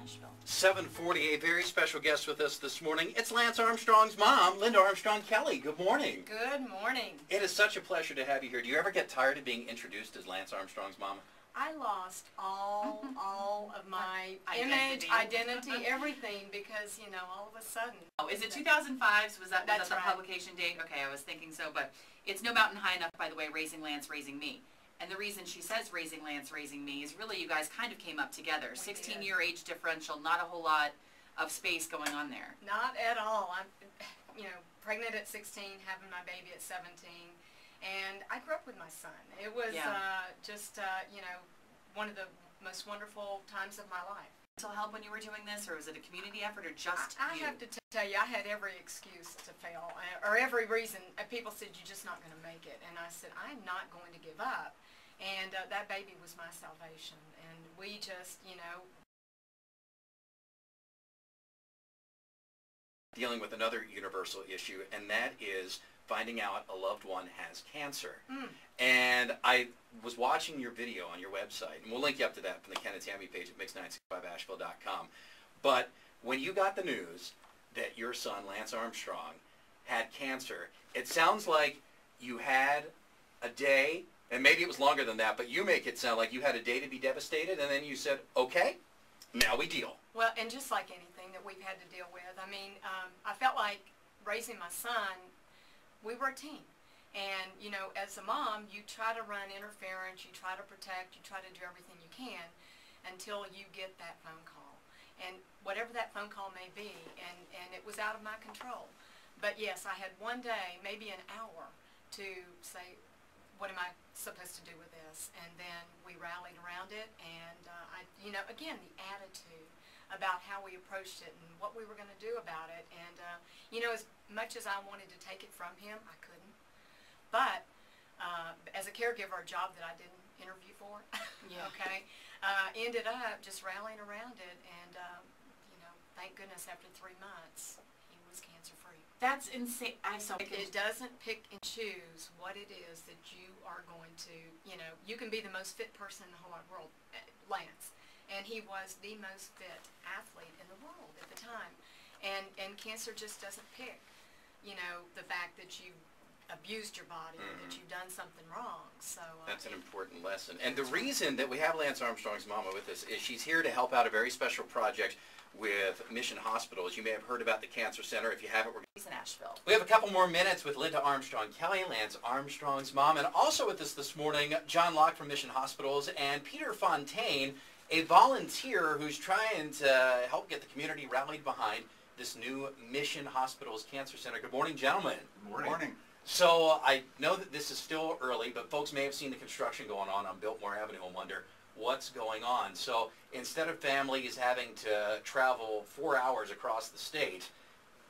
Asheville. 7:40, a very special guest with us this morning. It's Lance Armstrong's mom, Linda Armstrong Kelly. Good morning. Good morning. It is such a pleasure to have you here. Do you ever get tired of being introduced as Lance Armstrong's mom? I lost all of my image, identity, everything because, you know, all of a sudden. Oh, is it 2005? Was that the right. publication date? Okay, I was thinking so, but it's No Mountain High Enough, by the way, Raising Lance, Raising Me. And the reason she says Raising Lance, Raising Me is really you guys kind of came up together. 16-year age differential, not a whole lot of space going on there. Not at all. I'm, you know, pregnant at 16, having my baby at 17. And I grew up with my son. It was you know, one of the most wonderful times of my life. Mental help when you were doing this, or was it a community effort, or just I you? have to tell you, I had every excuse to fail, or every reason. People said, you're just not going to make it. And I said, I'm not going to give up. And that baby was my salvation. And we just, you know. Dealing with another universal issue, and that is finding out a loved one has cancer. And I was watching your video on your website, and we'll link you up to that from the Ken and Tammy page at mix965asheville.com. But when you got the news that your son, Lance Armstrong, had cancer, it sounds like you had a day, and maybe it was longer than that, but you make it sound like you had a day to be devastated, and then you said, okay, now we deal. Well, and just like anything that we've had to deal with, I mean, I felt like raising my son, we were a team. And, you know, as a mom, you try to run interference, you try to protect, you try to do everything you can until you get that phone call. And whatever that phone call may be, and it was out of my control. But yes, I had one day, maybe an hour, to say, what am I supposed to do with this? And then we rallied around it, and you know, again, the attitude about how we approached it and what we were going to do about it. And, you know, as much as I wanted to take it from him, I couldn't. But as a caregiver, a job that I didn't interview for, okay, ended up just rallying around it. And, you know, thank goodness after 3 months, he was cancer-free. That's insane. It doesn't pick and choose what it is that you are going to, you know, you can be the most fit person in the whole wide world, Lance. And he was the most fit athlete in the world at the time. And cancer just doesn't pick, you know, the fact that you abused your body or that you've done something wrong. So that's an important lesson. And the reason that we have Lance Armstrong's mama with us is she's here to help out a very special project with Mission Hospital. As you may have heard about the Cancer Center. If you haven't, He's in Asheville. We have a couple more minutes with Linda Armstrong Kelly, Lance Armstrong's mom, and also with us this morning, John Locke from Mission Hospitals and Peter Fontaine, a volunteer who's trying to help get the community rallied behind this new Mission Hospitals Cancer Center. Good morning, gentlemen. Good morning. So I know that this is still early, but folks may have seen the construction going on Biltmore Avenue and wonder what's going on. So instead of families having to travel 4 hours across the state,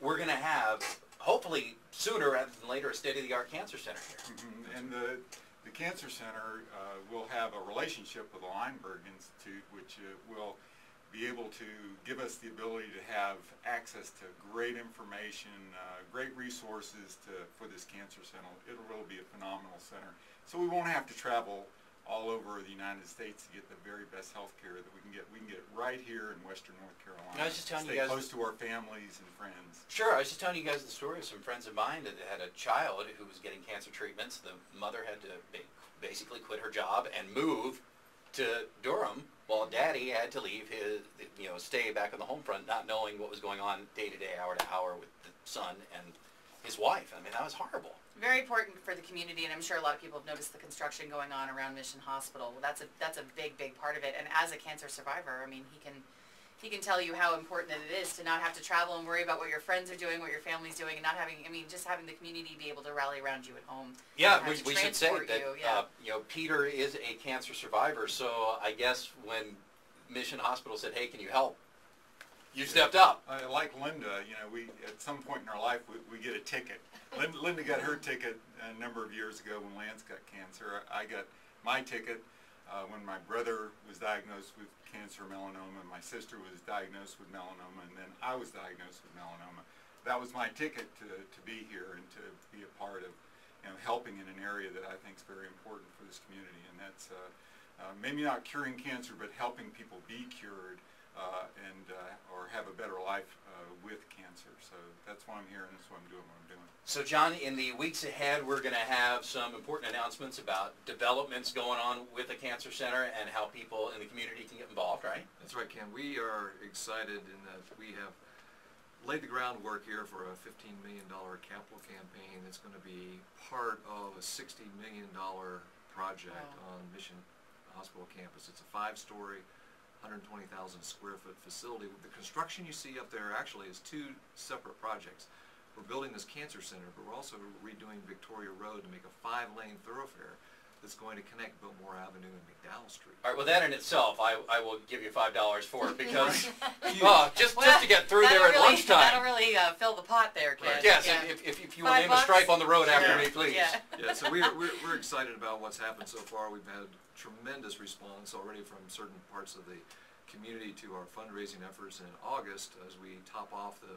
we're going to have, hopefully sooner rather than later, a state-of-the-art cancer center here. And the Cancer Center will have a relationship with the Lineberg Institute, which will be able to give us the ability to have access to great information, great resources for this cancer center. It'll really be a phenomenal center. So we won't have to travel all over the United States to get the very best health care that we can get. We can get it right here in Western North Carolina. I was just telling Stay you guys, close to our families and friends. Sure, I was just telling you guys the story of some friends of mine that had a child who was getting cancer treatments. The mother had to basically quit her job and move to Durham, while Daddy had to leave his, you know, stay back on the home front, not knowing what was going on day to day, hour to hour with the son and his wife. I mean, that was horrible. Very important for the community, and I'm sure a lot of people have noticed the construction going on around Mission Hospital. Well, that's a big part of it. And as a cancer survivor, I mean, he can tell you how important it is to not have to travel and worry about what your friends are doing, what your family's doing, and not having, I mean, just having the community be able to rally around you at home. Yeah, we should say that, you know, Peter is a cancer survivor, so I guess when Mission Hospital said, hey, can you help? You stepped up. Like Linda, you know, at some point in our life, we get a ticket. Linda got her ticket a number of years ago when Lance got cancer. I got my ticket when my brother was diagnosed with cancer melanoma, and my sister was diagnosed with melanoma, and then I was diagnosed with melanoma. That was my ticket to be here and to be a part of, you know, helping in an area that I think is very important for this community, and that's maybe not curing cancer, but helping people be cured or have a better life with cancer. So that's why I'm here, and that's why I'm doing what I'm doing. So John, in the weeks ahead, we're going to have some important announcements about developments going on with the Cancer Center and how people in the community can get involved, right? That's right, Ken. We are excited in that we have laid the groundwork here for a $15 million capital campaign that's going to be part of a $60 million project on Mission Hospital campus. It's a 5-story, 120,000 square foot facility. The construction you see up there actually is 2 separate projects. We're building this cancer center, but we're also redoing Victoria Road to make a 5-lane thoroughfare that's going to connect Biltmore Avenue and McDowell Street. All right, well, that in itself, I will give you $5 for it because just Well, to get through there at lunchtime. That'll really fill the pot there, Ken. Right. Yes, Yeah. if you will name a stripe on the road after me, please. Yeah. Yeah, so we're excited about what's happened so far. We've had tremendous response already from certain parts of the community to our fundraising efforts. In August, as we top off the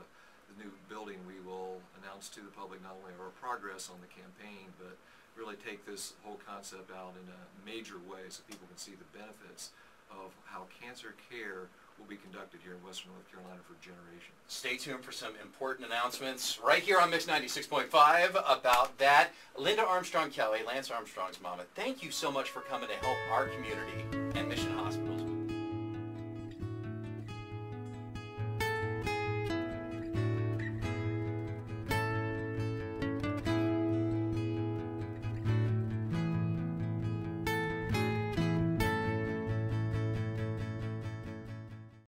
new building, we will announce to the public not only our progress on the campaign, but really take this whole concept out in a major way so people can see the benefits of how cancer care will be conducted here in Western North Carolina for generations. Stay tuned for some important announcements right here on Mix 96.5 about that. Linda Armstrong Kelly, Lance Armstrong's mama, thank you so much for coming to help our community and Mission